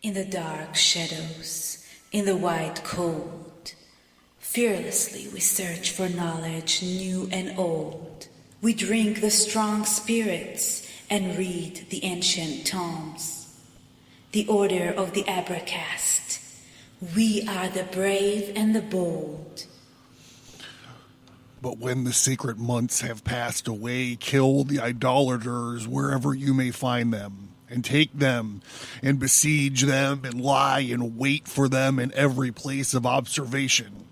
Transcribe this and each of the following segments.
In the dark shadows, in the white cold, fearlessly we search for knowledge new and old. We drink the strong spirits and read the ancient tomes. The order of the Abrogation. We are the brave and the bold. But when the sacred months have passed away, kill the idolaters wherever you may find them, and take them and besiege them and lie and wait for them in every place of observation.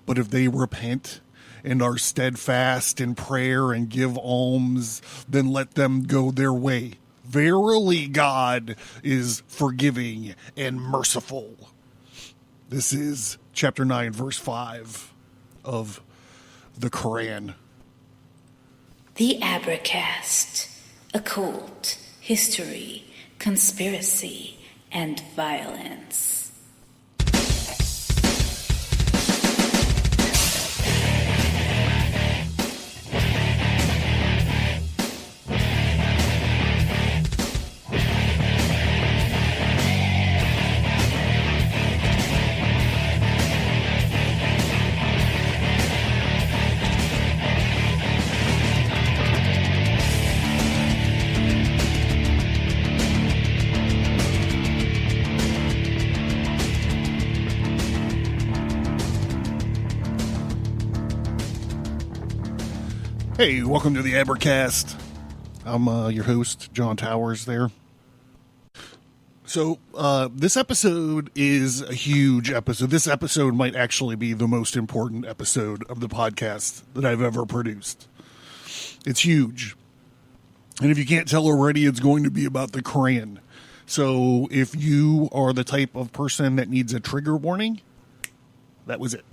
But if they repent and are steadfast in prayer and give alms, then let them go their way. Verily, God is forgiving and merciful. This is chapter 9, verse 5 of the Quran. The Abrogation, occult, history, conspiracy, and violence. Hey, welcome to the Abrogation. I'm your host, John Towers there. So, this episode is a huge episode. This episode might actually be the most important episode of the podcast that I've ever produced. It's huge. And if you can't tell already, it's going to be about the Quran. So, if you are the type of person that needs a trigger warning, that was it.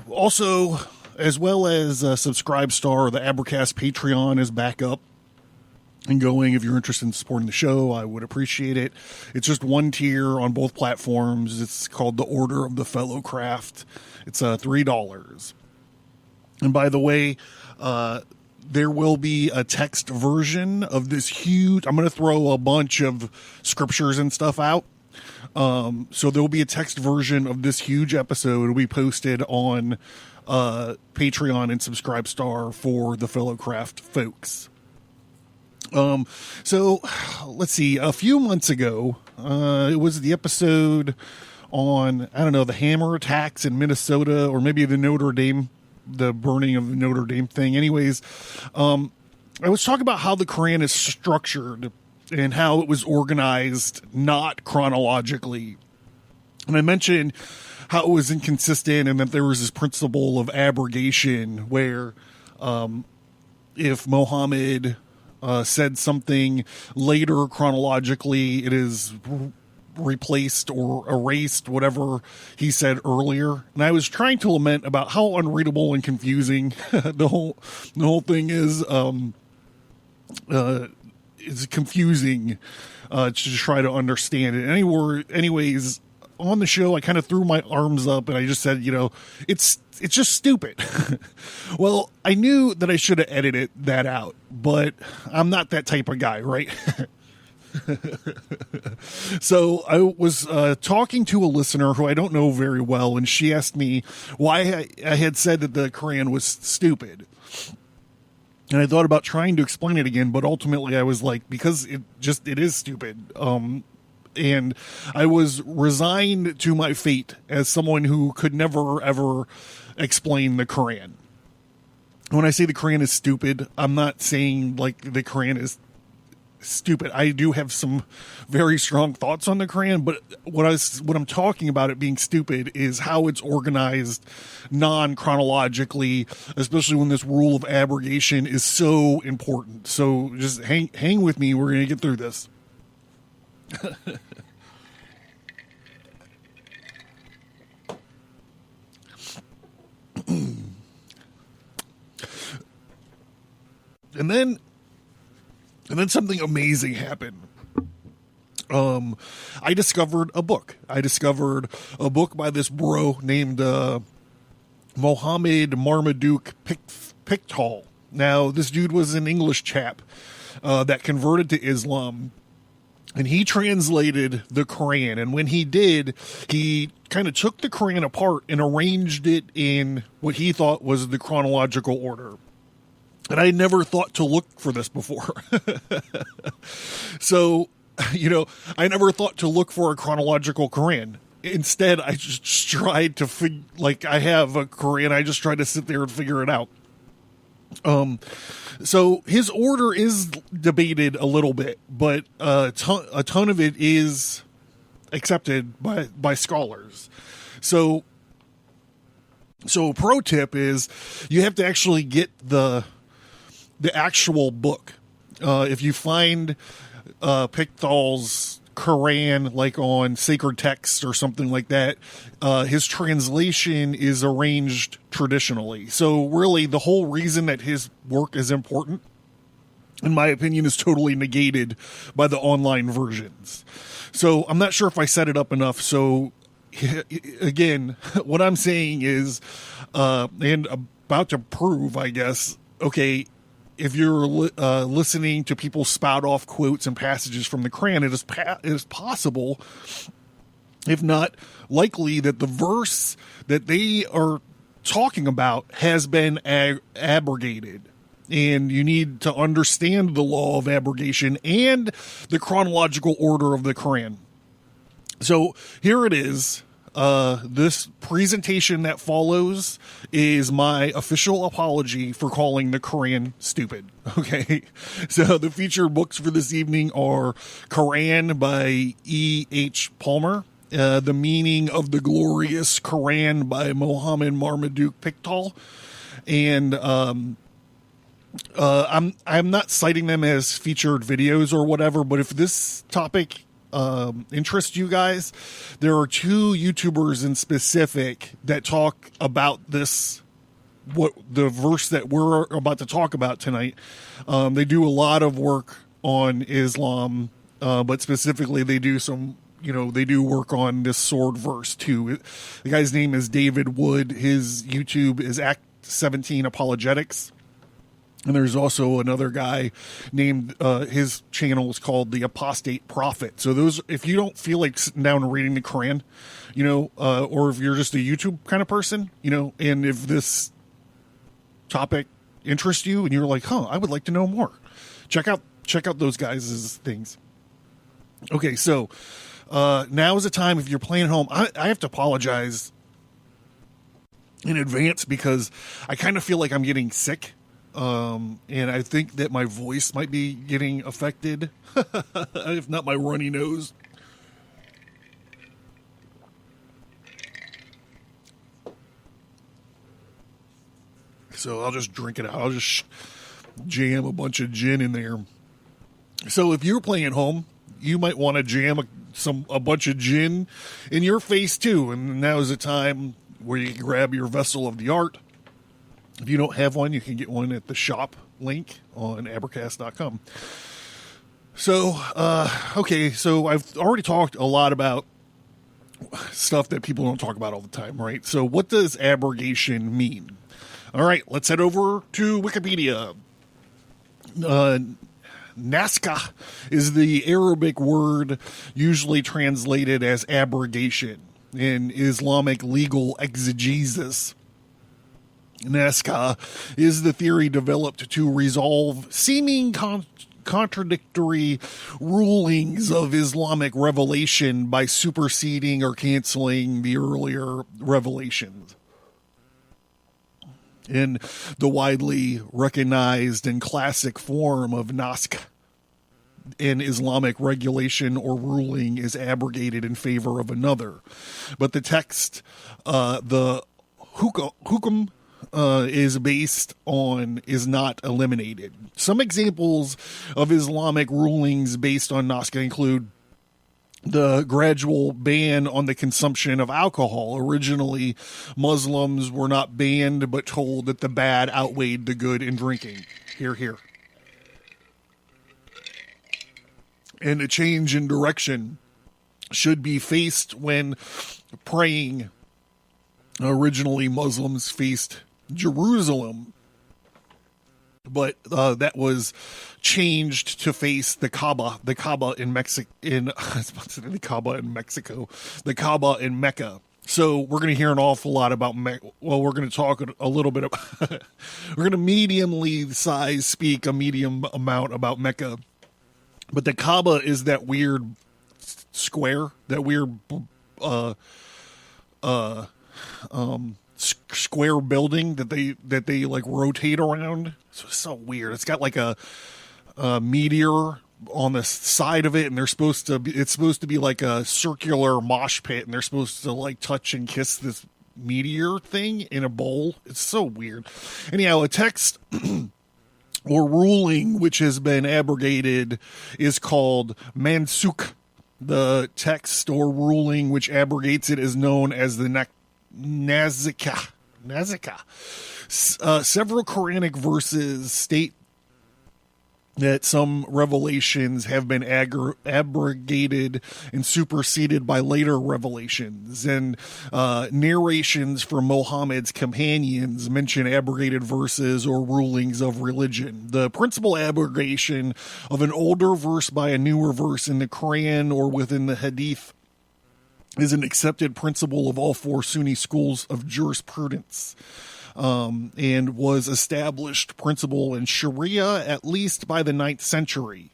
Also, as well as Subscribestar, the Abrogation Patreon is back up and going. If you're interested in supporting the show, I would appreciate it. It's just one tier on both platforms. It's called the Order of the Fellow Craft. It's $3. And by the way, there will be a text version of this huge... I'm going to throw a bunch of scriptures and stuff out. So there will be a text version of this huge episode. It'll be posted on Patreon and Subscribestar for the Fellow Craft folks. So let's see. A few months ago, it was the episode on, I don't know, the hammer attacks in Minnesota, or maybe the burning of the Notre Dame thing. Anyways, I was talking about how the Quran is structured and how it was organized, not chronologically. And I mentioned how it was inconsistent and that there was this principle of abrogation where if Mohammed said something later chronologically, it is replaced or erased whatever he said earlier. And I was trying to lament about how unreadable and confusing the whole thing is. It's confusing to try to understand it. Anyways, on the show, I kind of threw my arms up and I just said, it's just stupid. Well, I knew that I should have edited that out, but I'm not that type of guy, right? So I was talking to a listener who I don't know very well, and she asked me why I had said that the Quran was stupid. And I thought about trying to explain it again, but ultimately I was like, because it is stupid. And I was resigned to my fate as someone who could never, ever explain the Quran. When I say the Quran is stupid, I'm not saying like the Quran is stupid. I do have some very strong thoughts on the Quran, but what I'm talking about it being stupid is how it's organized non-chronologically, especially when this rule of abrogation is so important. So just hang with me. We're going to get through this. And then something amazing happened. I discovered a book. I discovered a book by this bro named Mohammed Marmaduke Pickhall. Now, this dude was an English chap, that converted to Islam. And he translated the Quran. And when he did, he kind of took the Quran apart and arranged it in what he thought was the chronological order. And I never thought to look for this before. So, I never thought to look for a chronological Quran. Instead, I just tried to I have a Quran. I just tried to sit there and figure it out. So his order is debated a little bit, but a ton of it is accepted by scholars. So a pro tip is you have to actually get the actual book. If you find Pickhall's Quran, like on Sacred Text or something like that, his translation is arranged traditionally. So really, the whole reason that his work is important, in my opinion, is totally negated by the online versions. So I'm not sure if I set it up enough. So again, what I'm saying is, and about to prove, I guess, okay, if you're listening to people spout off quotes and passages from the Quran, it is possible, if not likely, that the verse that they are talking about has been abrogated. And you need to understand the law of abrogation and the chronological order of the Quran. So here it is. This presentation that follows is my official apology for calling the Quran stupid. Okay. So the featured books for this evening are Quran by E.H. Palmer, The Meaning of the Glorious Quran by Mohammed Marmaduke Pickhall, and I'm not citing them as featured videos or whatever, but if this topic interest you guys, there are two YouTubers in specific that talk about this, what the verse that we're about to talk about tonight. They do a lot of work on Islam, but specifically they do some, they do work on this sword verse too. The guy's name is David Wood. His YouTube is Act 17 Apologetics. And there's also another guy named, his channel is called the Apostate Prophet. So those, if you don't feel like sitting down and reading the Quran, or if you're just a YouTube kind of person, and if this topic interests you and you're like, I would like to know more, check out those guys' things. Okay. So, now is the time, if you're playing at home, I have to apologize in advance because I kind of feel like I'm getting sick. And I think that my voice might be getting affected, if not my runny nose. So I'll just drink it out. I'll just jam a bunch of gin in there. So if you're playing at home, you might want to jam a bunch of gin in your face too. And now is the time where you can grab your vessel of the art. If you don't have one, you can get one at the shop link on abracast.com. So, okay, so I've already talked a lot about stuff that people don't talk about all the time, right? So what does abrogation mean? All right, let's head over to Wikipedia. Naskah is the Arabic word usually translated as abrogation in Islamic legal exegesis. Naskah is the theory developed to resolve seeming contradictory rulings of Islamic revelation by superseding or canceling the earlier revelations. In the widely recognized and classic form of naskh, an Islamic regulation or ruling is abrogated in favor of another. But the text, the hukum, is based on is not eliminated. Some examples of Islamic rulings based on naskh include the gradual ban on the consumption of alcohol. Originally, Muslims were not banned but told that the bad outweighed the good in drinking. Hear, hear. And a change in direction should be faced when praying. Originally, Muslims faced Jerusalem, but that was changed to face the Kaaba in Mexico. I was about to say the Kaaba in Mexico, the Kaaba in Mecca. So we're going to hear an awful lot about we're going to talk a little bit about we're going to mediumly size speak a medium amount about Mecca. But the Kaaba is that weird square, that weird square building that they like rotate around. So it's so weird. It's got like a meteor on the side of it, and it's supposed to be like a circular mosh pit, and they're supposed to like touch and kiss this meteor thing in a bowl. It's so weird. Anyhow, a text or ruling which has been abrogated is called mansukh. The text or ruling which abrogates it is known as the Nazika. Several Quranic verses state that some revelations have been abrogated and superseded by later revelations, and narrations from Mohammed's companions mention abrogated verses or rulings of religion. The principal abrogation of an older verse by a newer verse in the Quran or within the Hadith is an accepted principle of all four Sunni schools of jurisprudence. And was established principle in Sharia at least by the 9th century.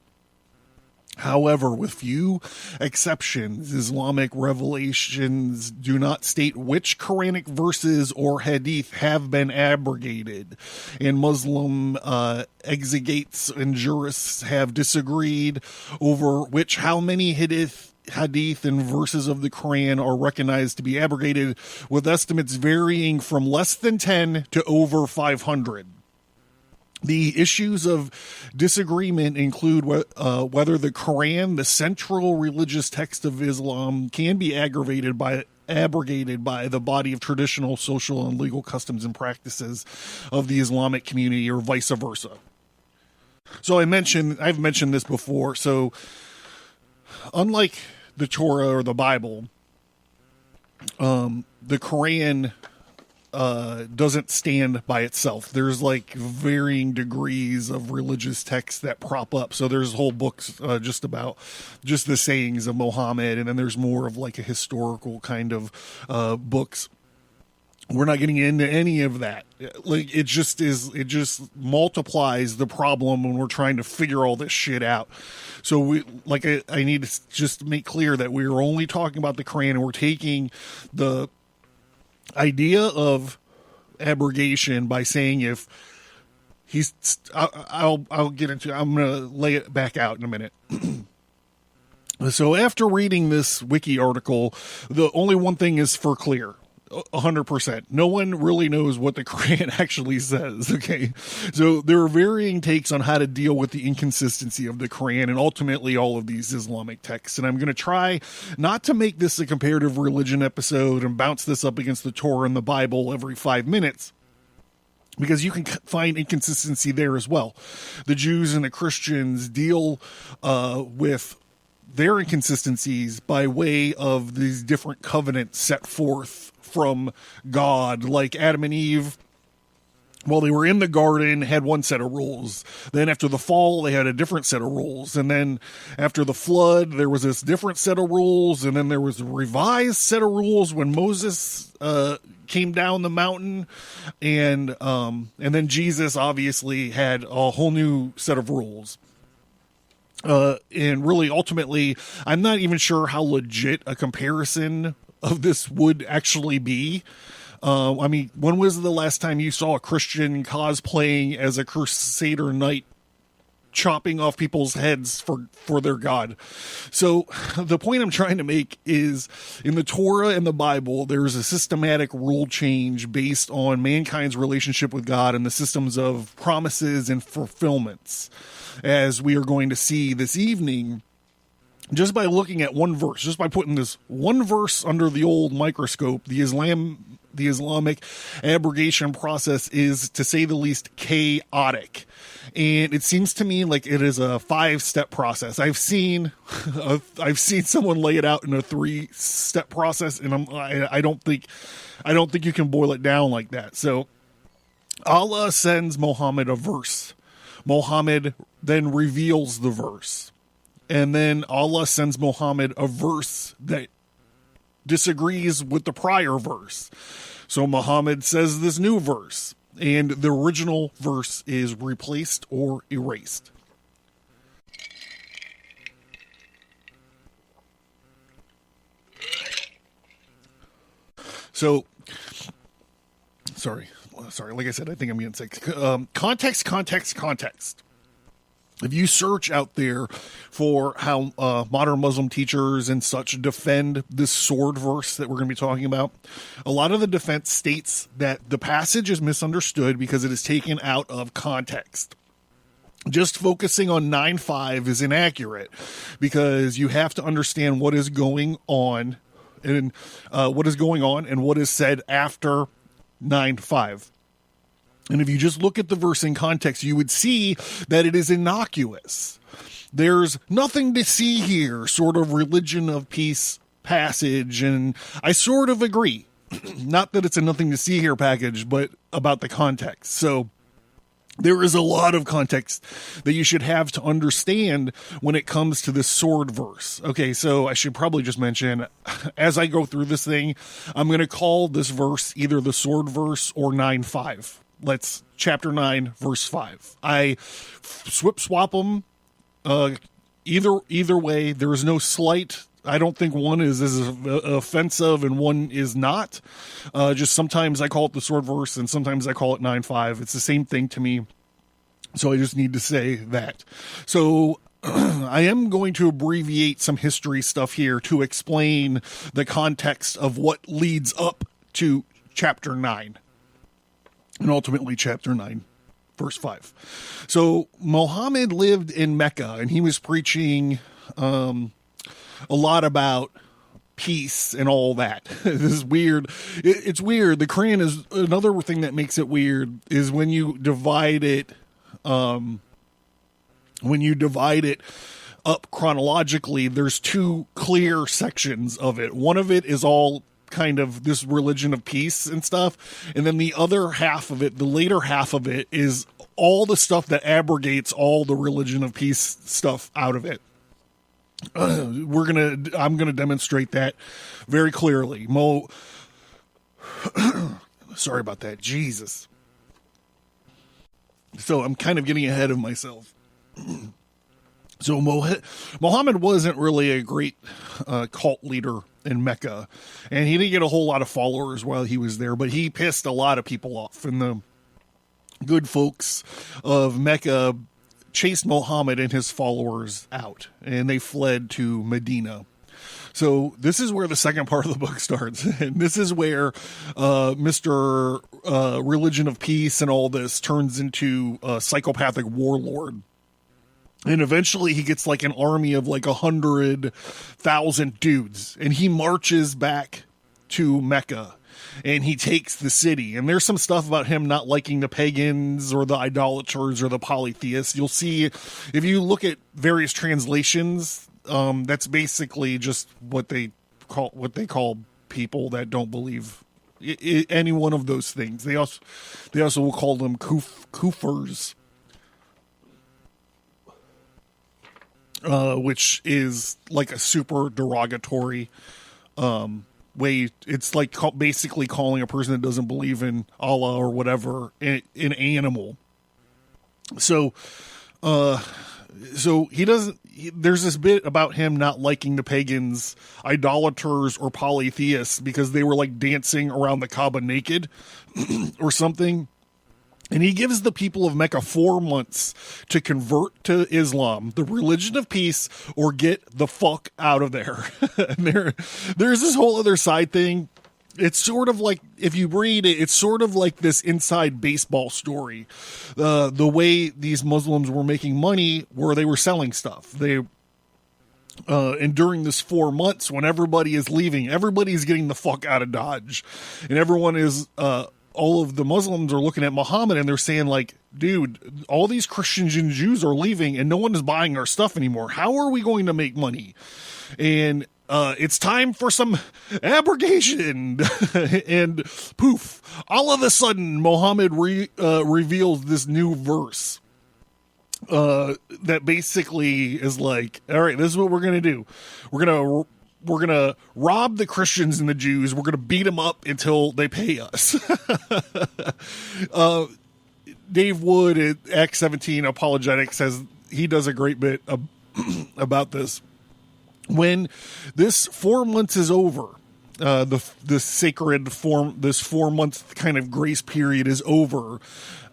However, with few exceptions, Islamic revelations do not state which Quranic verses or hadith have been abrogated, and Muslim exegetes and jurists have disagreed over how many hadith and verses of the Quran are recognized to be abrogated, with estimates varying from less than 10 to over 500. The issues of disagreement include whether the Quran, the central religious text of Islam, can be abrogated by the body of traditional social and legal customs and practices of the Islamic community, or vice versa. So I've mentioned this before. So unlike the Torah or the Bible, the Quran doesn't stand by itself. There's like varying degrees of religious texts that prop up. So there's whole books just the sayings of Mohammed, and then there's more of like a historical kind of books. We're not getting into any of that. Like it just multiplies the problem when we're trying to figure all this shit out. So I need to just make clear that we're only talking about the Quran, and we're taking the idea of abrogation by saying if I'll get into, I'm going to lay it back out in a minute. So after reading this wiki article, the only one thing is for clear. 100%. No one really knows what the Quran actually says. Okay. So there are varying takes on how to deal with the inconsistency of the Quran and ultimately all of these Islamic texts. And I'm going to try not to make this a comparative religion episode and bounce this up against the Torah and the Bible every 5 minutes, because you can find inconsistency there as well. The Jews and the Christians deal with their inconsistencies by way of these different covenants set forth from God, like Adam and Eve, while they were in the garden, had one set of rules. Then after the fall, they had a different set of rules. And then after the flood, there was this different set of rules. And then there was a revised set of rules when Moses came down the mountain. And then Jesus obviously had a whole new set of rules. And really, ultimately, I'm not even sure how legit a comparison of this would actually be. I mean, when was the last time you saw a Christian cosplaying as a Crusader knight chopping off people's heads for their God? So the point I'm trying to make is, in the Torah and the Bible, there's a systematic rule change based on mankind's relationship with God and the systems of promises and fulfillments, as we are going to see this evening. Just by looking at one verse, just by putting this one verse under the old microscope, the Islamic abrogation process is, to say the least, chaotic. And it seems to me like it is a 5-step process. I've seen someone lay it out in a 3-step process, and I don't think you can boil it down like that. So Allah sends Muhammad a verse, Mohammed then reveals the verse. And then Allah sends Mohammed a verse that disagrees with the prior verse. So Muhammad says this new verse, and the original verse is replaced or erased. So, sorry. Like I said, I think I'm getting sick. Context. If you search out there for how modern Muslim teachers and such defend this sword verse that we're going to be talking about, a lot of the defense states that the passage is misunderstood because it is taken out of context. Just focusing on 9:5 is inaccurate because you have to understand what is going on and what is said after 9:5. And if you just look at the verse in context, you would see that it is innocuous. There's nothing to see here, sort of religion of peace passage, and I sort of agree. Not that it's a nothing to see here package, but about the context. So there is a lot of context that you should have to understand when it comes to this sword verse. Okay, so I should probably just mention, as I go through this thing, I'm going to call this verse either the sword verse or 9:5. Let's chapter 9, verse 5. I swap them either way. There is no slight. I don't think one is as offensive and one is not. Just sometimes I call it the sword verse and sometimes I call it 9:5. It's the same thing to me. So I just need to say that. So I am going to abbreviate some history stuff here to explain the context of what leads up to chapter 9. And ultimately chapter 9, verse 5. So Muhammad lived in Mecca and he was preaching a lot about peace and all that. This is weird. It's weird. The Quran is another thing that makes it weird is when you divide it up chronologically, there's two clear sections of it. One of it is all kind of this religion of peace and stuff, and then the other half of it, the later half of it, is all the stuff that abrogates all the religion of peace stuff out of it. I'm gonna demonstrate that very clearly. Sorry about that, Jesus. So I'm kind of getting ahead of myself. So Muhammad wasn't really a great cult leader in Mecca, and he didn't get a whole lot of followers while he was there, but he pissed a lot of people off, and the good folks of Mecca chased Muhammad and his followers out, and they fled to Medina. So this is where the second part of the book starts, and this is where Mr. Religion of Peace and all this turns into a psychopathic warlord. And eventually he gets like an army of like 100,000 dudes, and he marches back to Mecca and he takes the city. And there's some stuff about him not liking the pagans or the idolaters or the polytheists. You'll see if you look at various translations, that's basically just what they call people that don't believe any one of those things. They also will call them kuffars. Which is like a super derogatory way. It's like basically calling a person that doesn't believe in Allah or whatever an animal. So he doesn't. There's this bit about him not liking the pagans, idolaters, or polytheists because they were like dancing around the Kaaba naked or something. And he gives the people of Mecca 4 months to convert to Islam, the religion of peace, or get the fuck out of there. And there's this whole other side thing. It's sort of like, if you read it, it's sort of like this inside baseball story. The way these Muslims were making money, where they were selling stuff. And during this 4 months, when everybody is leaving, everybody's getting the fuck out of Dodge. And everyone is, all of the Muslims are looking at Muhammad and they're saying like, dude, all these Christians and Jews are leaving and no one is buying our stuff anymore. How are we going to make money? And it's time for some abrogation. And poof, all of a sudden Muhammad reveals this new verse. that basically is like, all right, this is what we're going to do. We're going to rob the Christians and the Jews. We're going to beat them up until they pay us. Dave Wood at Act 17 Apologetics he does a great bit about this. When this 4 months is over, the sacred form, this 4 month kind of grace period is over.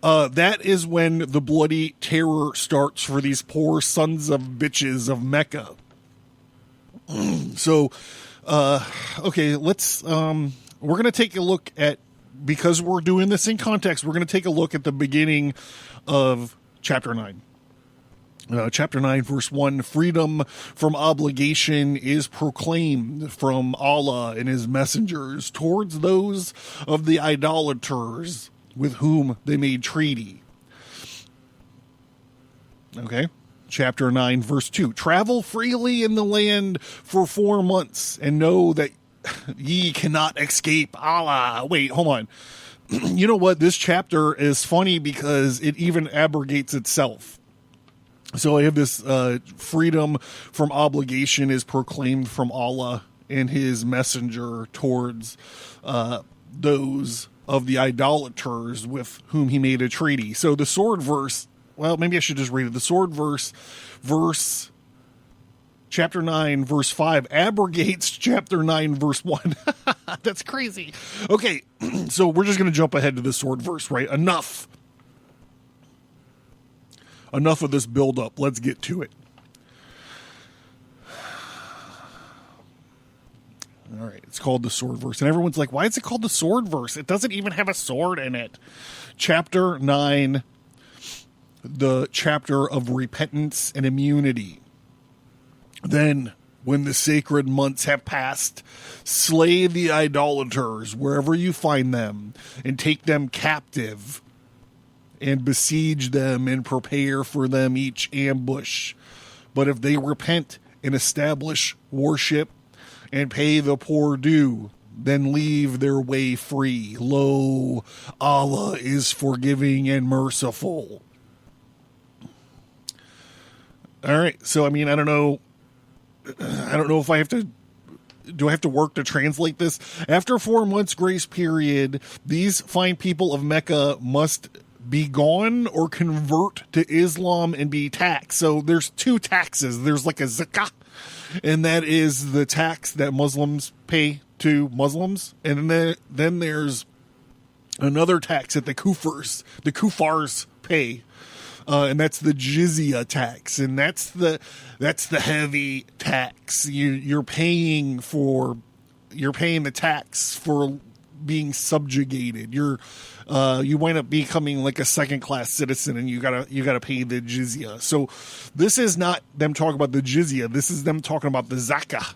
That is when the bloody terror starts for these poor sons of bitches of Mecca. So, okay, let's, we're going to take a look at, because we're doing this in context, we're going to take a look at the beginning of chapter 9. Chapter 9, verse 1, freedom from obligation is proclaimed from Allah and his messengers towards those of the idolaters with whom they made treaty. Okay. Chapter 9, verse 2, travel freely in the land for 4 months and know that ye cannot escape Allah. Wait, hold on. You know what? This chapter is funny because it even abrogates itself. So I have this freedom from obligation is proclaimed from Allah and his messenger towards those of the idolaters with whom he made a treaty. So the sword verse, well, maybe I should just read it. The sword verse chapter 9, verse 5 abrogates chapter 9, verse 1. That's crazy. Okay, so we're just going to jump ahead to the sword verse, right? Enough of this build-up. Let's get to it. All right, it's called the sword verse. And everyone's like, why is it called the sword verse? It doesn't even have a sword in it. Chapter 9, the chapter of repentance and immunity. Then, when the sacred months have passed, slay the idolaters wherever you find them and take them captive and besiege them and prepare for them each ambush. But if they repent and establish worship and pay the poor due, then leave their way free. Lo, Allah is forgiving and merciful. All right, so I mean, I don't know if I have to. Do I have to work to translate this? After 4 months grace period, these fine people of Mecca must be gone or convert to Islam and be taxed. So there's two taxes. There's like a zakah, and that is the tax that Muslims pay to Muslims. And then there's another tax that the kuffars pay. And that's the jizya tax, and that's the heavy tax. You're paying the tax for being subjugated. You wind up becoming like a second class citizen, and you gotta pay the jizya. So this is not them talking about the jizya. This is them talking about the zakah.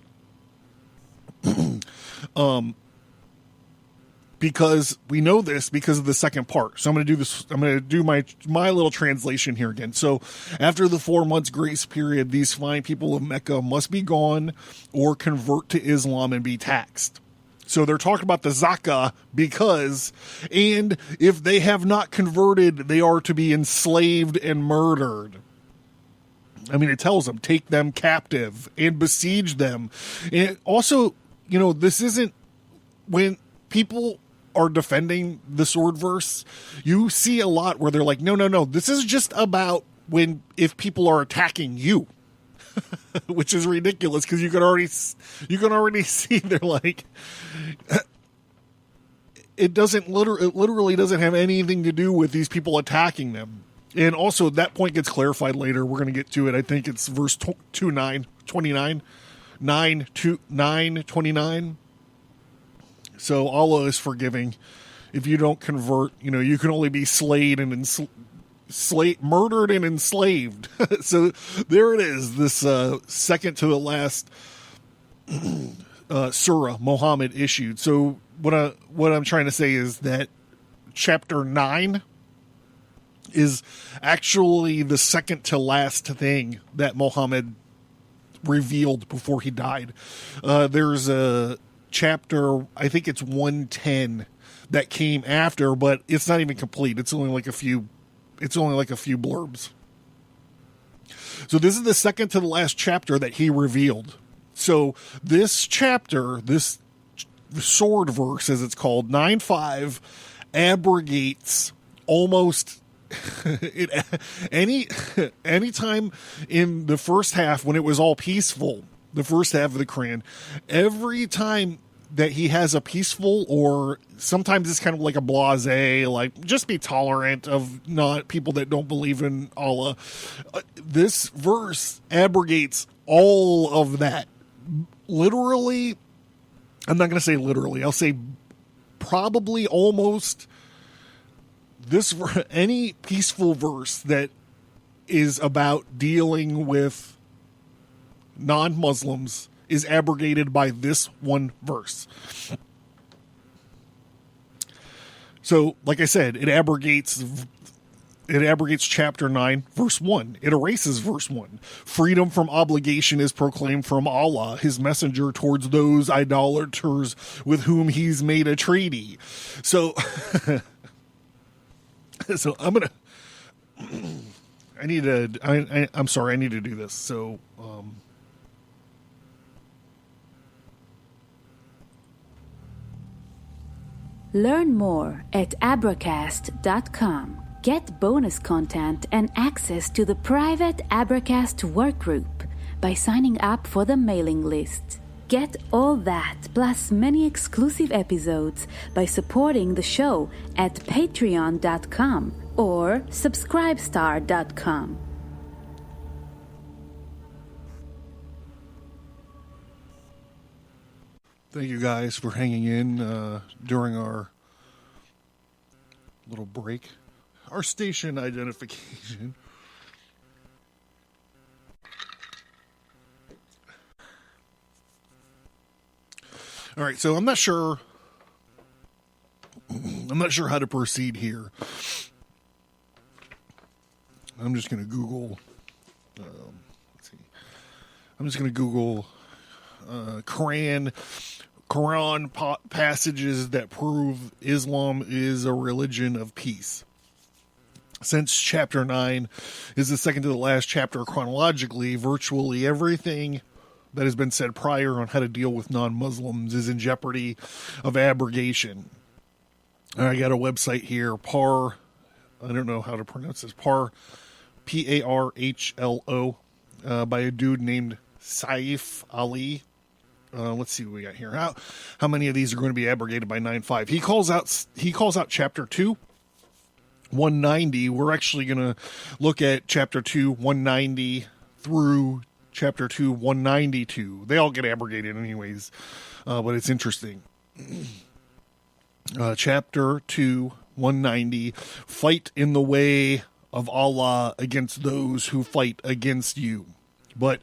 Because we know this because of the second part. So I'm going to do this. I'm going to do my little translation here again. So after the 4 months grace period, these fine people of Mecca must be gone or convert to Islam and be taxed. So they're talking about the zakah and if they have not converted, they are to be enslaved and murdered. I mean, it tells them, take them captive and besiege them. And also, this isn't when people are defending the sword verse, you see a lot where they're like, no, this is just about if people are attacking you, which is ridiculous because you can already see they're like, it literally doesn't have anything to do with these people attacking them. And also that point gets clarified later. We're going to get to it. I think it's verse 29. So Allah is forgiving. If you don't convert, you can only be slayed and murdered and enslaved. So there it is. This second to the last surah Mohammed issued. So what I'm trying to say is that chapter 9 is actually the second to last thing that Mohammed revealed before he died. There's a chapter, I think it's 110 that came after, but it's not even complete. It's only like a few blurbs. So this is the second to the last chapter that he revealed. So this chapter, this sword verse, as it's called, 9:5, abrogates almost any time in the first half when it was all peaceful, the first half of the Quran, every time that he has a peaceful, or sometimes it's kind of like a blasé, like just be tolerant of not people that don't believe in Allah. This verse abrogates all of that. Literally, I'm not going to say literally, I'll say probably almost any peaceful verse that is about dealing with non-Muslims is abrogated by this one verse. So, like I said, it abrogates chapter 9, verse 1. It erases verse 1. Freedom from obligation is proclaimed from Allah, his messenger, towards those idolaters with whom he's made a treaty. So, so I'm going to, I'm sorry, I need to do this. So, learn more at abracast.com. Get bonus content and access to the private Abracast workgroup by signing up for the mailing list. Get all that plus many exclusive episodes by supporting the show at patreon.com or subscribestar.com. thank you guys for hanging in during our little break. Our station identification. All right, so I'm not sure how to proceed here. I'm just going to Google. Let's see. I'm just going to Google Quran passages that prove Islam is a religion of peace. Since chapter 9 is the second to the last chapter chronologically, virtually everything that has been said prior on how to deal with non-Muslims is in jeopardy of abrogation. I got a website here, I don't know how to pronounce this, Parhlo, by a dude named Saif Ali. Let's see what we got here. How many of these are going to be abrogated by 9:5? He calls out chapter 2, 190. We're actually going to look at chapter 2, 190 through chapter 2, 192. They all get abrogated anyways, but it's interesting. Chapter 2, 190, fight in the way of Allah against those who fight against you, but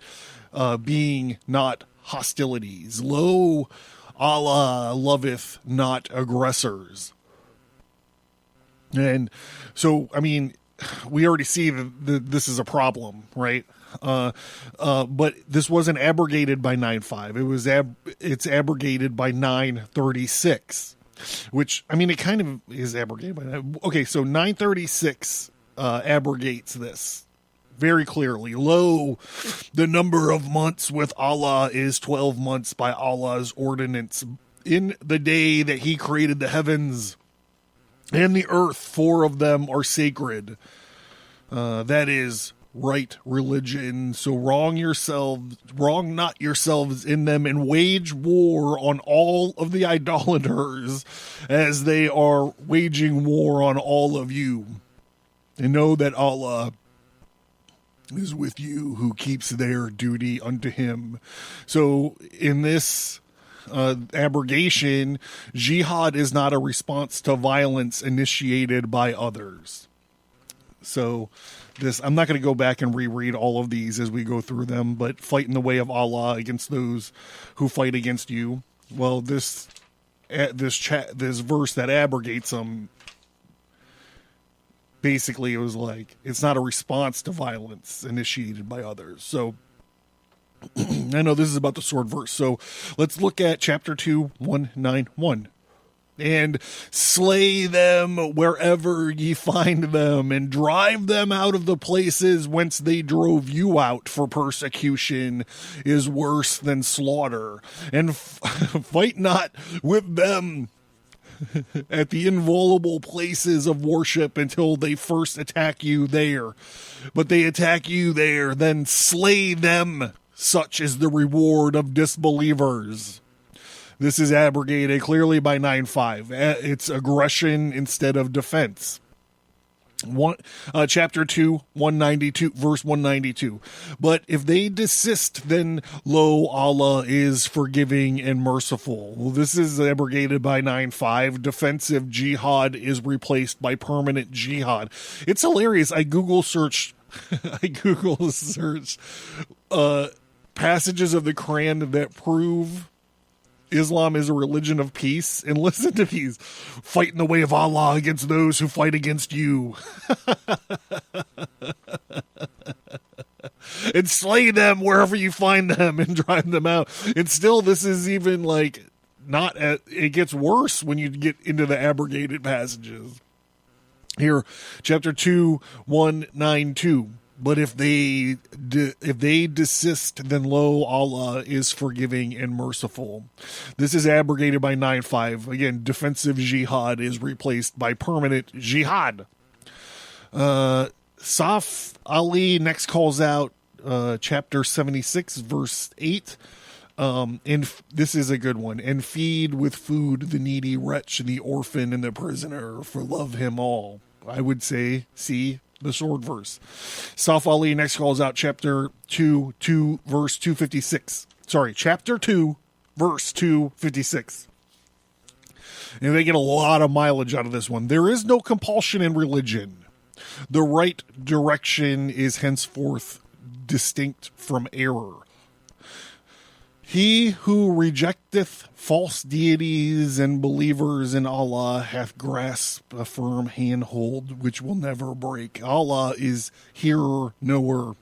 being not hostilities. Lo, Allah loveth not aggressors. And so, I mean, we already see that this is a problem, right? But this wasn't abrogated by 9:5. It's abrogated by 936, which, I mean, it kind of is abrogated by 9. Okay, so 936 abrogates this very clearly. Lo, the number of months with Allah is 12 months by Allah's ordinance. In the day that he created the heavens and the earth, 4 of them are sacred. That is right religion. So wrong not yourselves in them, and wage war on all of the idolaters as they are waging war on all of you. And know that Allah is with you, who keeps their duty unto him. So in this abrogation, jihad is not a response to violence initiated by others. So this, I'm not going to go back and reread all of these as we go through them, but fight in the way of Allah against those who fight against you. Well, this verse that abrogates them, basically it was like, it's not a response to violence initiated by others. So I know this is about the sword verse. So let's look at chapter 2, 191. and slay them wherever ye find them, and drive them out of the places whence they drove you out, for persecution is worse than slaughter. And fight not with them at the inviolable places of worship until they first attack you there. But they attack you there, then slay them. Such is the reward of disbelievers. This is abrogated clearly by 9.5. It's aggression instead of defense. Chapter 2, 192, verse 192. But if they desist, then lo, Allah is forgiving and merciful. Well, this is abrogated by 9.5. Defensive jihad is replaced by permanent jihad. It's hilarious. I Google search passages of the Quran that prove Islam is a religion of peace, and listen to these: fight in the way of Allah against those who fight against you, and slay them wherever you find them and drive them out. And still, this is even like not at, it gets worse when you get into the abrogated passages. Here, chapter 2, 192. But if they desist, then lo, Allah is forgiving and merciful. This is abrogated by 9.5. Again, defensive jihad is replaced by permanent jihad. Saf Ali next calls out chapter 76, verse 8. And this is a good one. And feed with food the needy wretch, the orphan, and the prisoner, for love him all. I would say, see the sword verse. Saf Ali next calls out chapter 2, verse 256. Sorry, chapter 2, verse 256. And they get a lot of mileage out of this one. There is no compulsion in religion. The right direction is henceforth distinct from error. He who rejecteth false deities and believers in Allah hath grasped a firm handhold which will never break. Allah is hearer, knower.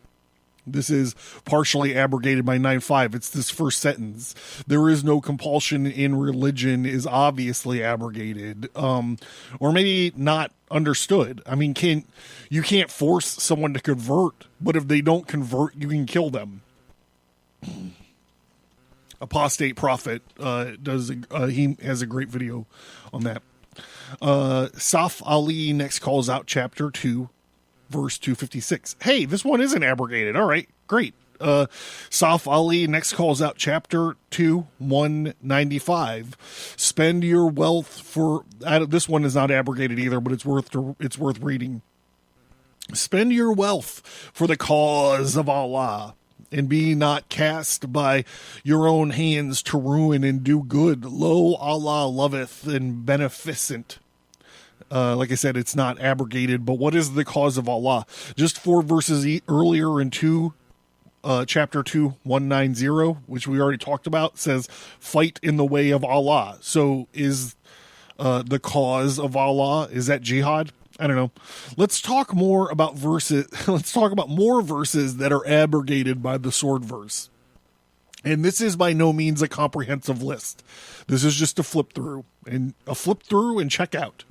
This is partially abrogated by 9.5. It's this first sentence. There is no compulsion in religion is obviously abrogated, or maybe not understood. I mean, you can't force someone to convert, but if they don't convert, you can kill them. Apostate Prophet he has a great video on that. Saf Ali next calls out chapter 2, verse 256. Hey, this one isn't abrogated. All right, great. Saf Ali next calls out chapter 2, 195. Spend your wealth for this one is not abrogated either, but it's worth reading. Spend your wealth for the cause of Allah, and be not cast by your own hands to ruin, and do good. Lo, Allah loveth and beneficent. Like I said, it's not abrogated, but what is the cause of Allah? Just 4 verses earlier in chapter 2, 190, which we already talked about, says, fight in the way of Allah. So is the cause of Allah, is that jihad? I don't know. Let's talk more about verses. Let's talk about more verses that are abrogated by the sword verse. And this is by no means a comprehensive list. This is just a flip through and check out.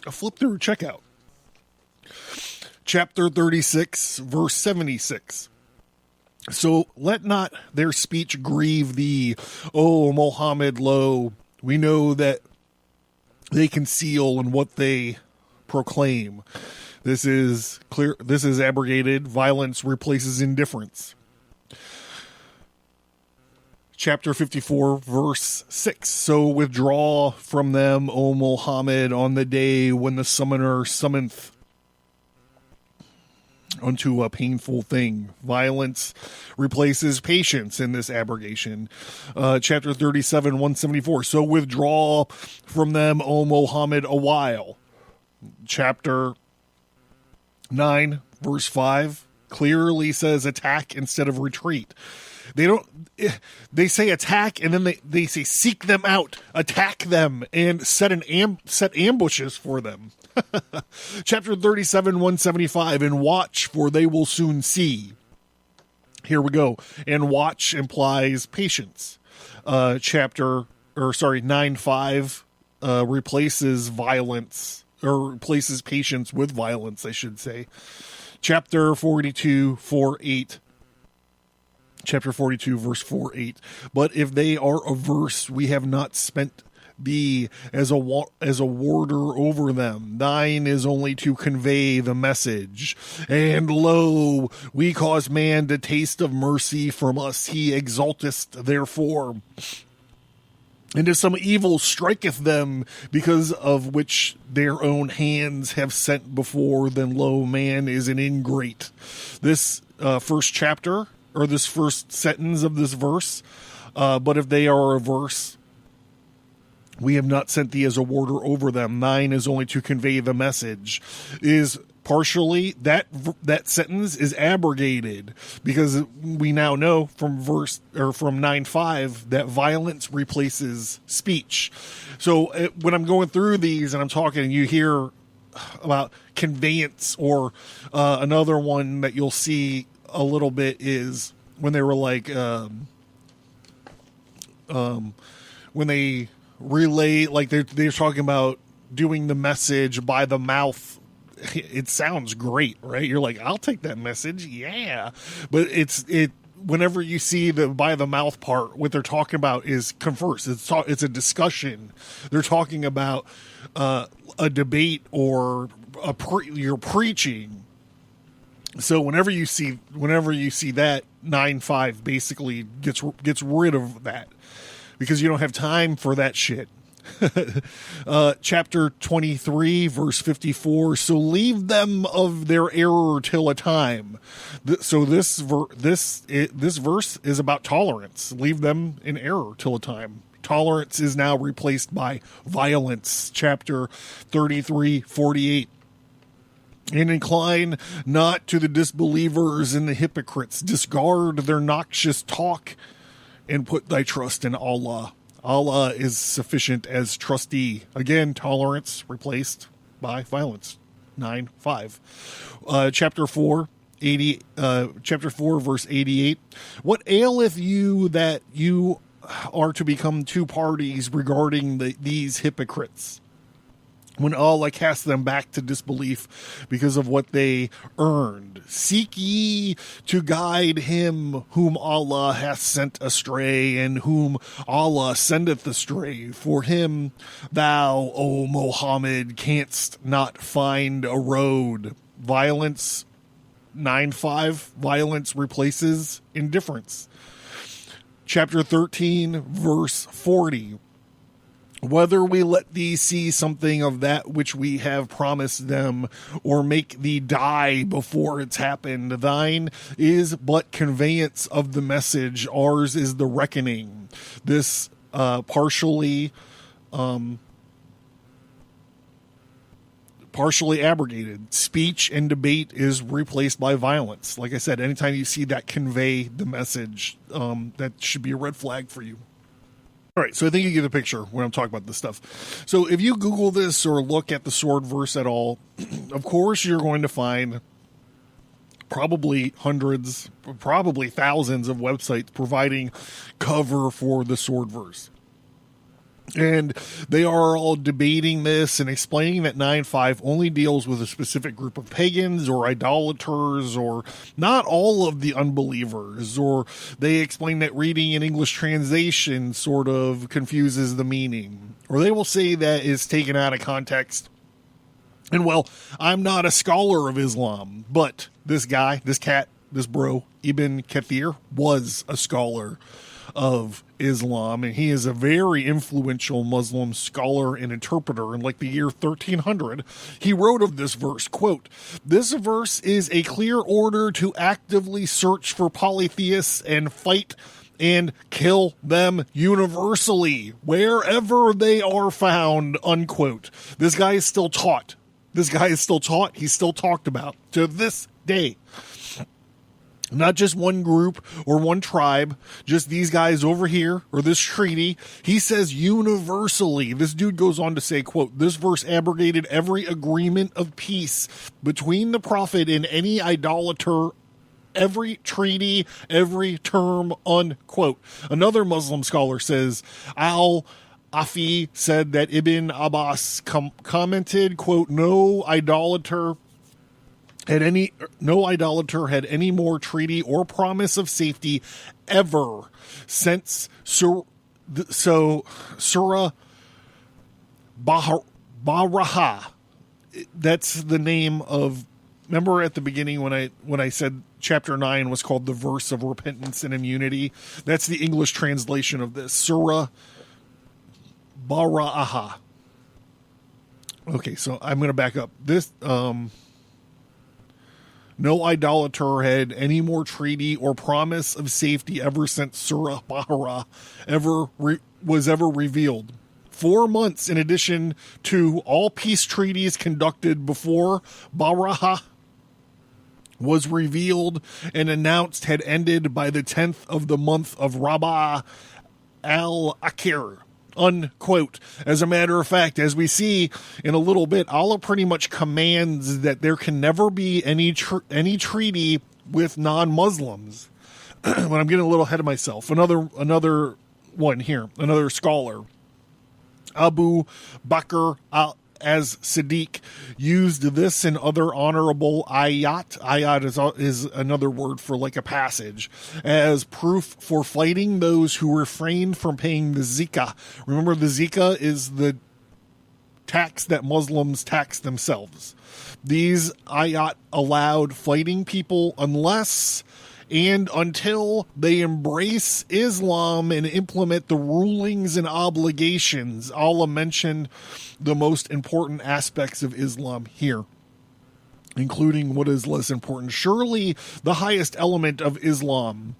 A flip through checkout. Chapter 36, verse 76. So let not their speech grieve thee, O Mohammed, lo, we know that they conceal in what they proclaim. This is clear. This is abrogated. Violence replaces indifference. Chapter 54, verse 6. So withdraw from them, O Mohammed, on the day when the summoner summoneth unto a painful thing. Violence replaces patience in this abrogation. Chapter 37, 174. So withdraw from them, O Mohammed, a while. Chapter 9, verse 5 clearly says attack instead of retreat. they say attack, and then they say seek them out, attack them, and set ambushes for them. Chapter 37, 175, and watch, for they will soon see. Here we go. And watch implies patience. 9.5 replaces violence, or replaces patience with violence, I should say. Chapter 42, 4.8. Chapter 42, verse 4.8. But if they are averse, we have not spent thee as a warder over them. Thine is only to convey the message. And lo, we cause man to taste of mercy from us. He exalteth therefore. And if some evil striketh them, because of which their own hands have sent before, then lo, man is an ingrate. This first chapter, or this first sentence of this verse, but if they are averse, we have not sent thee as a warder over them. Thine is only to convey the message. Is partially that sentence is abrogated, because we now know from from 9.5 that violence replaces speech. So when I'm going through these and I'm talking, and you hear about conveyance, or another one that you'll see a little bit is when they were like when they relay, like they're talking about doing the message by the mouth. It sounds great, right? You're like, I'll take that message, yeah. But whenever you see the by the mouth part, what they're talking about is converse. It's a discussion. They're talking about a debate, or you're preaching. So whenever you see that, 9.5 basically gets rid of that, because you don't have time for that shit. Chapter 23, verse 54. So leave them of their error till a time. So this verse is about tolerance. Leave them in error till a time. Tolerance is now replaced by violence. Chapter 33, 48. And incline not to the disbelievers and the hypocrites. Discard their noxious talk, and put thy trust in Allah. Allah is sufficient as trustee. Again, tolerance replaced by violence. 9.5. Chapter 4, verse 88. What aileth you that you are to become two parties regarding these hypocrites, when Allah cast them back to disbelief because of what they earned? Seek ye to guide him whom Allah hath sent astray, and whom Allah sendeth astray. For him thou, O Mohammed, canst not find a road. Violence, 9.5, violence replaces indifference. Chapter 13, verse 40. Whether we let thee see something of that which we have promised them, or make thee die before it's happened, thine is but conveyance of the message, ours is the reckoning. This partially abrogated. Speech and debate is replaced by violence. Like I said, anytime you see that convey the message, that should be a red flag for you. All right, so I think you get the picture when I'm talking about this stuff. So if you Google this or look at the sword verse at all, of course you're going to find probably hundreds, probably thousands of websites providing cover for the sword verse. And they are all debating this and explaining that 9.5 only deals with a specific group of pagans or idolaters, or not all of the unbelievers. Or they explain that reading an English translation sort of confuses the meaning. Or they will say that it's taken out of context. And well, I'm not a scholar of Islam, but this guy, this cat, this bro, Ibn Kathir, was a scholar of Islam, and he is a very influential Muslim scholar and interpreter. In like the year 1300, he wrote of this verse, quote, "This verse is a clear order to actively search for polytheists and fight and kill them universally wherever they are found," unquote. This guy is still taught. He's still talked about to this day. Not just one group or one tribe, just these guys over here or this treaty. He says universally. This dude goes on to say, quote, this verse abrogated every agreement of peace between the prophet and any idolater, every treaty, every term, unquote. Another Muslim scholar says, Afi said that Ibn Abbas commented, quote, no idolater had any more treaty or promise of safety ever since Surah Baraha. That's the name of. Remember at the beginning when I said chapter 9 was called the verse of repentance and immunity? That's the English translation of this. Surah Baraha. Okay, so I'm going to back up. This no idolater had any more treaty or promise of safety ever since Surah Bahara was ever revealed. 4 months in addition to all peace treaties conducted before Baraha was revealed and announced had ended by the 10th of the month of Rabi'a al-Akhir. Unquote. As a matter of fact, as we see in a little bit, Allah pretty much commands that there can never be any treaty with non-Muslims. But I'm getting a little ahead of myself. Another one here, another scholar, Abu Bakr as Siddiq, used this and other honorable ayat. Ayat is another word for like a passage, as proof for fighting those who refrained from paying the zikah. Remember, the zikah is the tax that Muslims tax themselves. These ayat allowed fighting people unless and until they embrace Islam and implement the rulings and obligations. Allah mentioned the most important aspects of Islam here, including what is less important. Surely the highest element of Islam,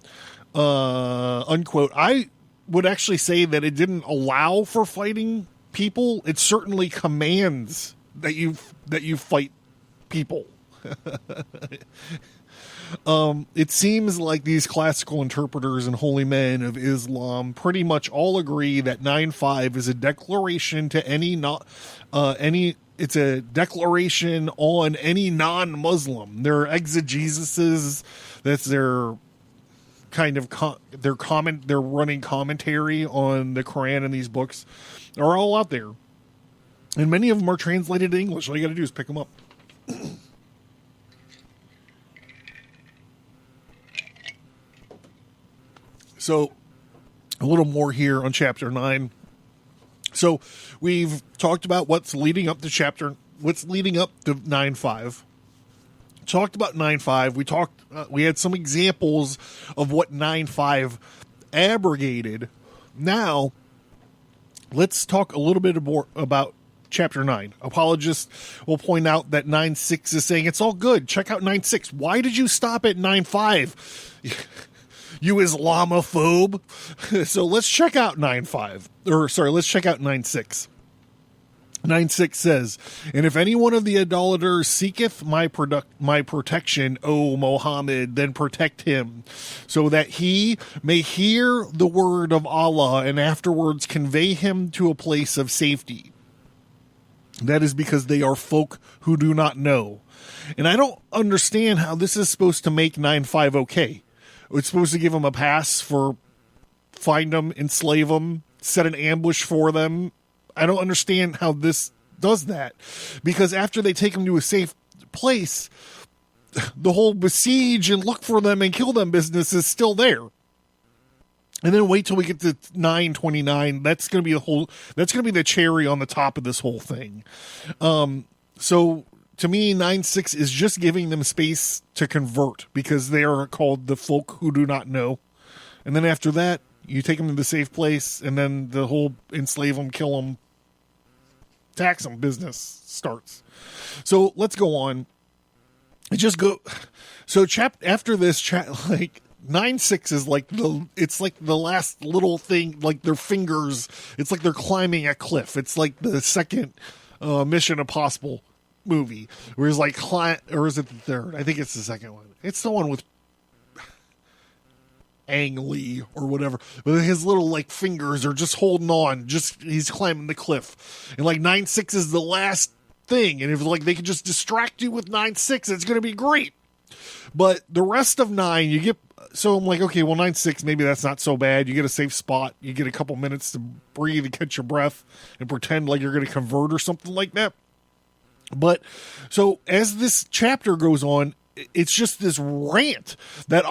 unquote. I would actually say that it didn't allow for fighting people. It certainly commands that you fight people. It seems like these classical interpreters and holy men of Islam pretty much all agree that 9:5 is a declaration to it's a declaration on any non-Muslim. Their exegesis, that's their kind of their running commentary on the Quran and these books are all out there. And many of them are translated to English. All you got to do is pick them up. So, a little more here on chapter 9. So, we've talked about what's leading up to 9:5. Talked about 9:5. We had some examples of what 9:5 abrogated. Now, let's talk a little bit more about chapter 9. Apologists will point out that 9:6 is saying it's all good. Check out 9:6. Why did you stop at 9:5? You Islamophobe. So let's check out 9:5. Let's check out 9:6. 9:6 says, and if any one of the idolaters seeketh my protection, O Mohammed, then protect him, so that he may hear the word of Allah and afterwards convey him to a place of safety. That is because they are folk who do not know. And I don't understand how this is supposed to make 9:5 okay. It's supposed to give them a pass for find them, enslave them, set an ambush for them. I don't understand how this does that. Because after they take them to a safe place, the whole besiege and look for them and kill them business is still there. And then wait till we get to 9:29. That's going to be the cherry on the top of this whole thing. So to me, 9:6 is just giving them space to convert because they are called the folk who do not know. And then after that, you take them to the safe place, and then the whole enslave them, kill them, tax them business starts. So let's go on. So after this, like 9:6 is like the last little thing, like their fingers. It's like they're climbing a cliff. It's like the second Mission Impossible movie, where it's like or is it the third? I think it's the second one. It's the one with Ang Lee or whatever, but his little like fingers are just holding on, he's climbing the cliff, and like 9-6 is the last thing, and if like they could just distract you with 9-6, it's going to be great. But the rest of 9, you get, so I'm like, okay, well 9-6, maybe that's not so bad. You get a safe spot, you get a couple minutes to breathe and catch your breath and pretend like you're going to convert or something like that. But so as this chapter goes on, it's just this rant that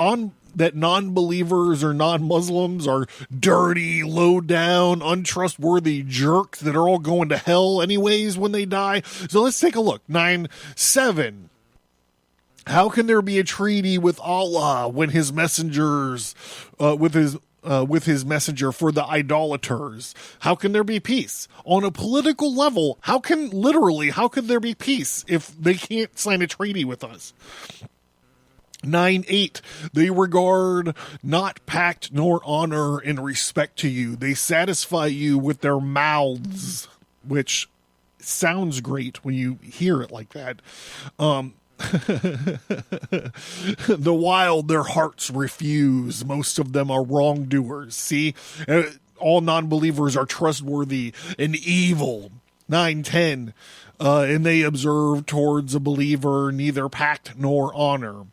non-believers or non-Muslims are dirty, low-down, untrustworthy jerks that are all going to hell anyways when they die. So let's take a look. 9-7. How can there be a treaty with Allah when his messengers, with his messenger for the idolaters? How can there be peace? On a political level, how could there be peace if they can't sign a treaty with us? 9-8, they regard not pact nor honor in respect to you. They satisfy you with their mouths, which sounds great when you hear it like that. The while their hearts refuse. Most of them are wrongdoers. See, all non-believers are trustworthy and evil. 9-10, and they observe towards a believer neither pact nor honor.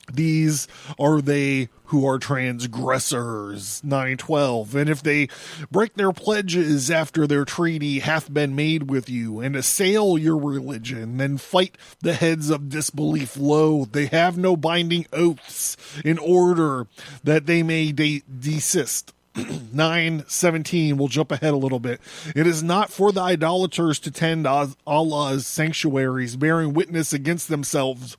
These are they who are transgressors. 9-12. And if they break their pledges after their treaty hath been made with you, and assail your religion, and fight the heads of disbelief low, they have no binding oaths in order that they may desist. 9-17, we'll jump ahead a little bit. It is not for the idolaters to tend Allah's sanctuaries, bearing witness against themselves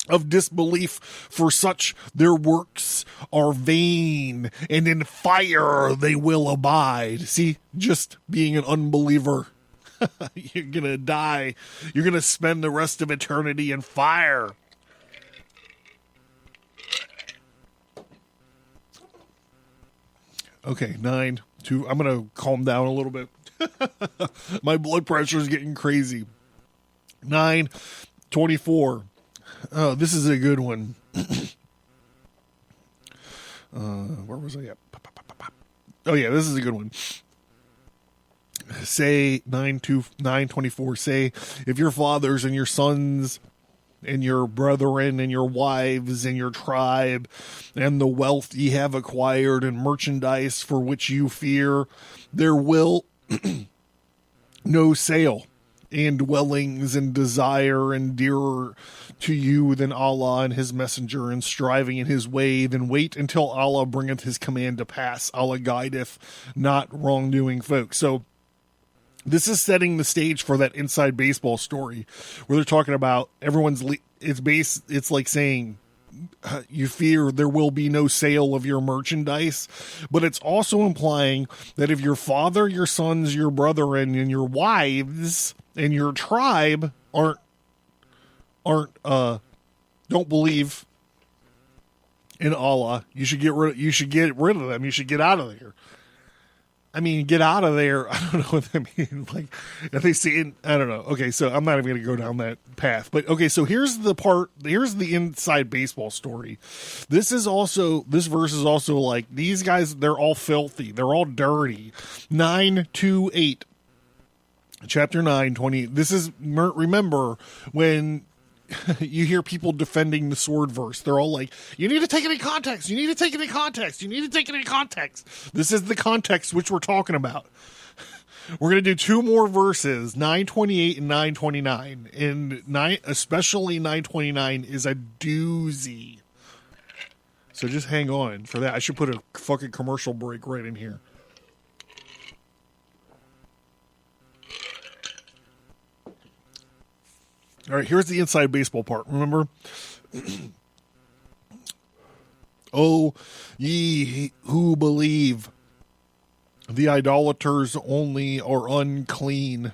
of disbelief, for such their works are vain, and in fire they will abide. See, just being an unbeliever, you're gonna die. You're gonna spend the rest of eternity in fire. Okay, 9-2. I'm gonna calm down a little bit. My blood pressure is getting crazy. 9-24. Oh, this is a good one. Where was I at? Oh, yeah, this is a good one. Say 9-24. Say, if your fathers and your sons and your brethren and your wives and your tribe and the wealth ye have acquired and merchandise for which you fear, there will no sale and dwellings and desire and dearer to you than Allah and his messenger, and striving in his way, then wait until Allah bringeth his command to pass. Allah guideth not wrongdoing folks. So this is setting the stage for that inside baseball story where they're talking about it's like saying you fear there will be no sale of your merchandise, but it's also implying that if your father, your sons, your brethren, and your wives and your tribe don't believe in Allah, you should get rid of them. You should get out of there. I mean, get out of there. I don't know what that means. Like, if they see, I don't know. Okay, so I'm not even going to go down that path. But okay, so here's the inside baseball story. This verse is also like, these guys, they're all filthy. They're all dirty. 9-8. Chapter 9-20. This is, remember when you hear people defending the sword verse, they're all like, you need to take it in context. You need to take it in context. You need to take it in context. This is the context which we're talking about. We're going to do 2 more verses, 9:28 and 9:29. And especially 9:29 is a doozy. So just hang on for that. I should put a fucking commercial break right in here. All right, here's the inside baseball part. Remember? O ye who believe, the idolaters only are unclean.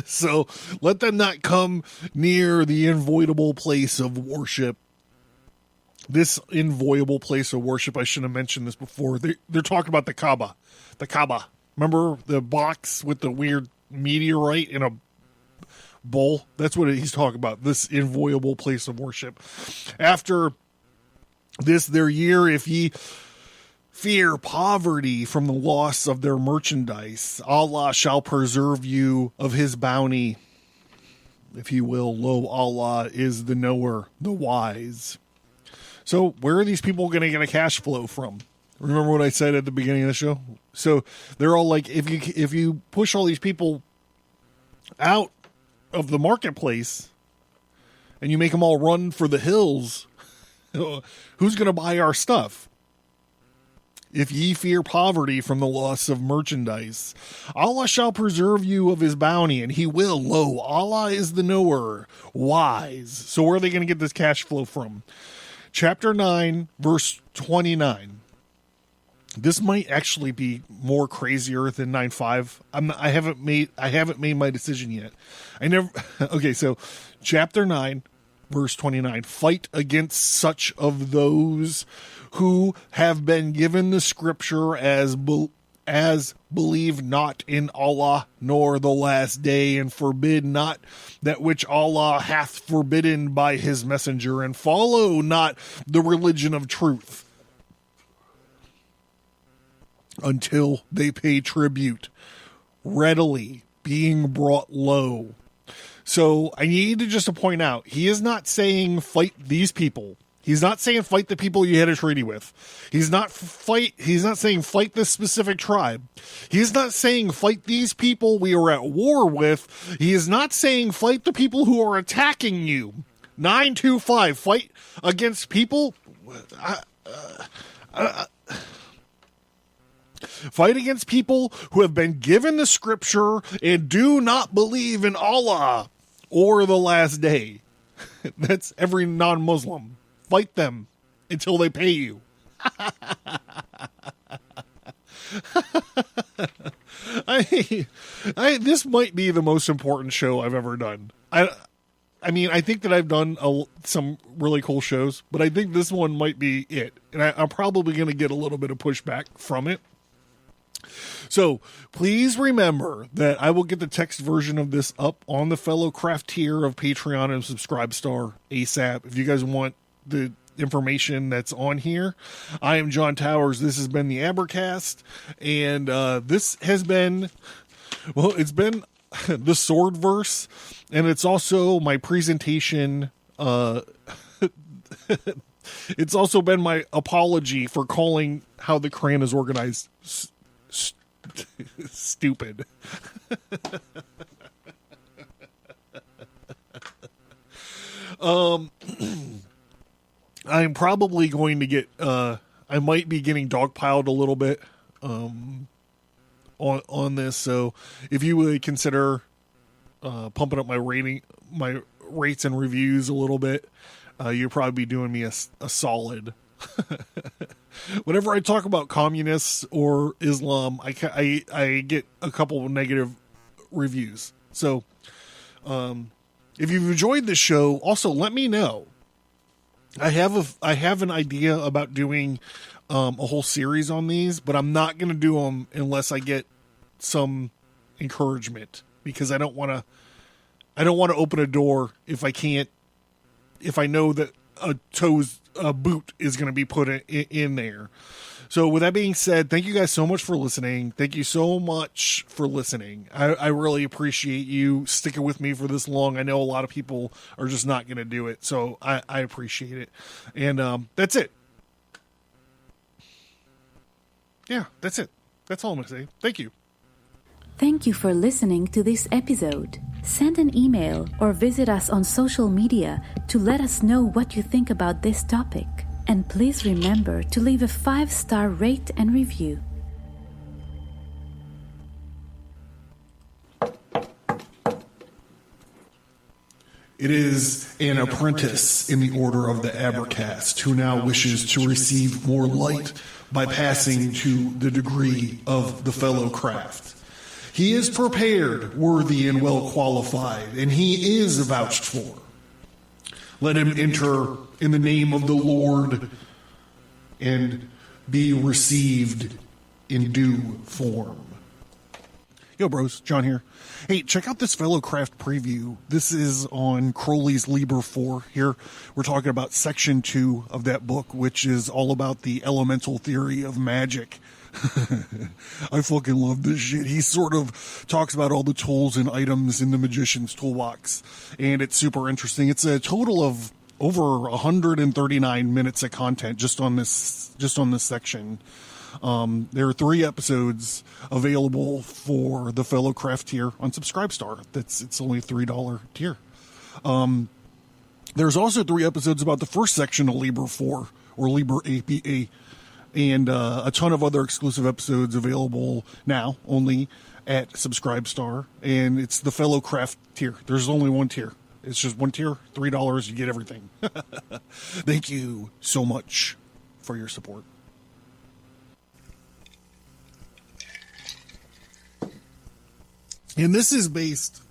So let them not come near the inviolable place of worship. This inviolable place of worship, I should have mentioned this before. They're talking about the Kaaba. The Kaaba. Remember the box with the weird meteorite in a bowl? That's what he's talking about, this inviolable place of worship. After this their year, if ye fear poverty from the loss of their merchandise, Allah shall preserve you of his bounty. If you will, lo, Allah is the knower, the wise. So where are these people going to get a cash flow from? Remember what I said at the beginning of the show? So they're all like, if you push all these people out of the marketplace and you make them all run for the hills, who's going to buy our stuff? If ye fear poverty from the loss of merchandise, Allah shall preserve you of his bounty, and he will. Lo, Allah is the knower, wise. So where are they going to get this cash flow from? Chapter 9, verse 29. This might actually be more crazier than 9:5. I haven't made my decision yet. Okay, so chapter 9, verse 29. Fight against such of those who have been given the scripture as believe not in Allah nor the last day, and forbid not that which Allah hath forbidden by his messenger, and follow not the religion of truth until they pay tribute, readily being brought low. So I need to just point out, he is not saying fight these people. He's not saying fight the people you had a treaty with. He's not saying fight this specific tribe. He's not saying fight these people we are at war with. He is not saying fight the people who are attacking you. 925, fight against people. Fight against people who have been given the scripture and do not believe in Allah or the last day. That's every non-Muslim. Fight them until they pay you. This might be the most important show I've ever done. I mean, I think that I've done some really cool shows, but I think this one might be it. And I'm probably going to get a little bit of pushback from it. So please remember that I will get the text version of this up on the fellow craftier of Patreon and Subscribestar ASAP. If you guys want the information that's on here, I am John Towers. This has been the Abracast, and this has been, well, it's been the Sword Verse, and it's also my presentation. It's also been my apology for calling how the Quran is organized stupid. I'm probably going to get, I might be getting dogpiled a little bit, on this. So if you would consider, pumping up my rates and reviews a little bit, you'll probably be doing me a solid. Whenever I talk about communists or Islam, I get a couple of negative reviews. So, if you've enjoyed this show, also let me know. I have an idea about doing a whole series on these, but I'm not going to do them unless I get some encouragement, because I don't want to open a door if I know that a boot is going to be put in there. So with that being said, thank you guys so much for listening. Thank you so much for listening. I really appreciate you sticking with me for this long. I know a lot of people are just not going to do it, so I appreciate it. And that's it. Yeah, that's it. That's all I'm going to say. Thank you. Thank you for listening to this episode. Send an email or visit us on social media to let us know what you think about this topic. And please remember to leave a 5-star rate and review. It is an apprentice in the order of the Abracast who now wishes to receive more light by passing to the degree of the fellow craft. He is prepared, worthy, and well qualified, and he is vouched for. Let him enter in the name of the Lord and be received in due form. Yo, bros, John here. Hey, check out this Fellowcraft preview. This is on Crowley's Liber 4 here. We're talking about section 2 of that book, which is all about the elemental theory of magic. I fucking love this shit. He sort of talks about all the tools and items in the magician's toolbox, and it's super interesting. It's a total of over 139 minutes of content just on this section. There are 3 episodes available for the Fellowcraft tier on Subscribestar. It's only a $3 tier. There's also 3 episodes about the first section of Liber 4 or Liber APA, and a ton of other exclusive episodes available now only at Subscribestar. And it's the Fellowcraft tier. There's only one tier. It's just one tier, $3. You get everything. Thank you so much for your support. And this is based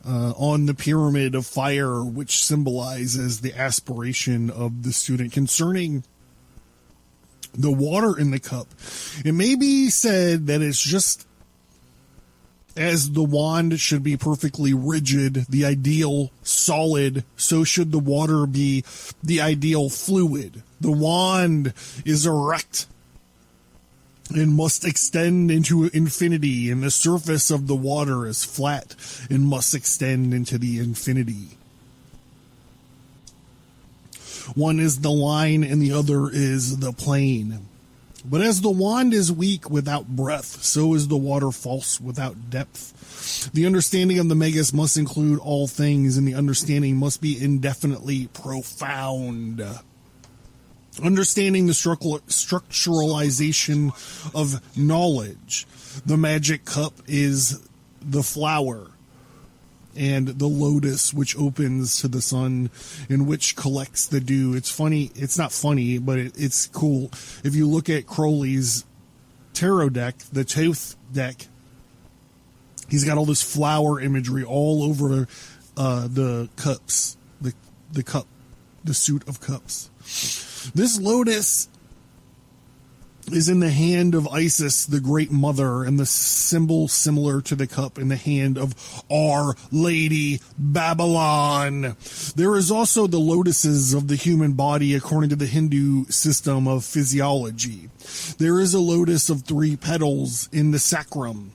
on the pyramid of fire, which symbolizes the aspiration of the student concerning the water in the cup. It may be said that it's just as the wand should be perfectly rigid, the ideal solid, so should the water be the ideal fluid. The wand is erect and must extend into infinity, and the surface of the water is flat and must extend into the infinity. One is the line and the other is the plane. But as the wand is weak without breadth, so is the water false without depth. The understanding of the Magus must include all things, and the understanding must be indefinitely profound. Understanding the structuralization of knowledge. The magic cup is the flower, and the lotus which opens to the sun and which collects the dew. It's funny. It's not funny, but it's cool. If you look at Crowley's tarot deck, the Thoth deck, he's got all this flower imagery all over the cups, the cup, the suit of cups. This lotus is in the hand of Isis, the Great Mother, and the symbol similar to the cup in the hand of Our Lady Babylon. There is also the lotuses of the human body according to the Hindu system of physiology. There is a lotus of 3 petals in the sacrum,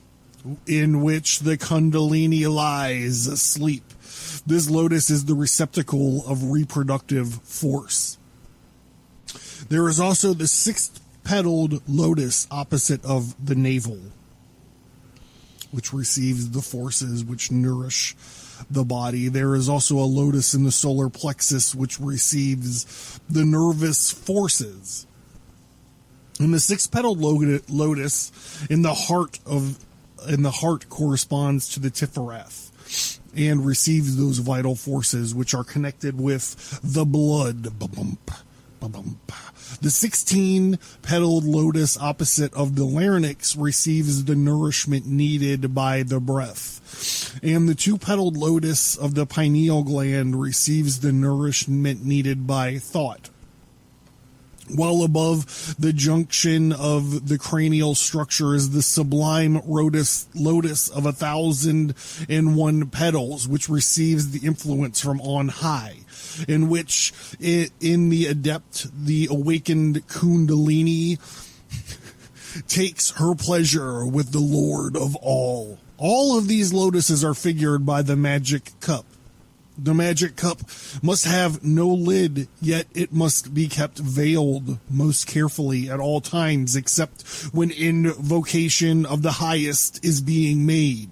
in which the Kundalini lies asleep. This lotus is the receptacle of reproductive force. There is also the 6-petaled lotus opposite of the navel, which receives the forces which nourish the body. There is also a lotus in the solar plexus, which receives the nervous forces. And the 6-petaled lotus in the heart corresponds to the Tifereth and receives those vital forces which are connected with the blood. The 16-petaled lotus opposite of the larynx receives the nourishment needed by the breath. And the 2-petaled lotus of the pineal gland receives the nourishment needed by thought. While above the junction of the cranial structure is the sublime lotus of 1,001 petals, which receives the influence from on high, in which in the adept, the awakened Kundalini takes her pleasure with the Lord of all. All of these lotuses are figured by the magic cup. The magic cup must have no lid, yet it must be kept veiled most carefully at all times, except when invocation of the highest is being made.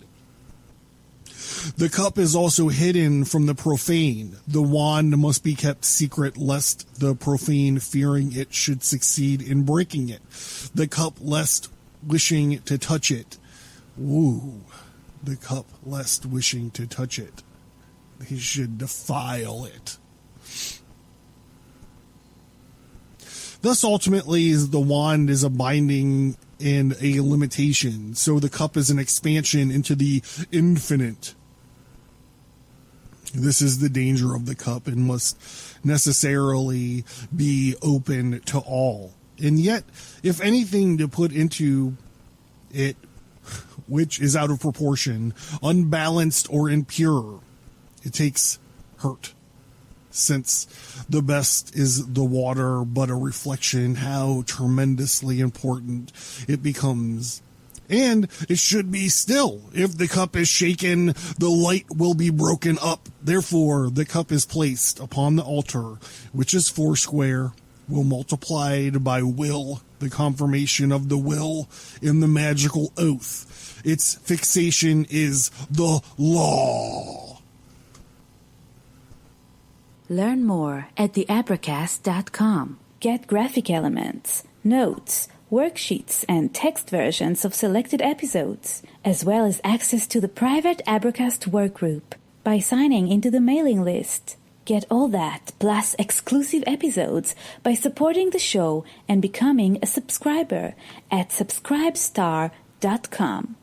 The cup is also hidden from the profane. The wand must be kept secret, lest the profane, fearing it, should succeed in breaking it. The cup, lest wishing to touch it. Woo. The cup, lest wishing to touch it. He should defile it. Thus, ultimately, the wand is a binding and a limitation. So the cup is an expansion into the infinite. This is the danger of the cup and must necessarily be open to all. And yet, if anything to put into it which is out of proportion, unbalanced, or impure. It takes hurt. Since the best is the water, but a reflection, how tremendously important it becomes. And it should be still. If the cup is shaken, the light will be broken up. Therefore, the cup is placed upon the altar, which is foursquare, will multiplied by will, the confirmation of the will in the magical oath. Its fixation is the law. Learn more at theabracast.com. Get graphic elements, notes, worksheets, and text versions of selected episodes, as well as access to the private Abracast workgroup by signing into the mailing list. Get all that, plus exclusive episodes, by supporting the show and becoming a subscriber at subscribestar.com.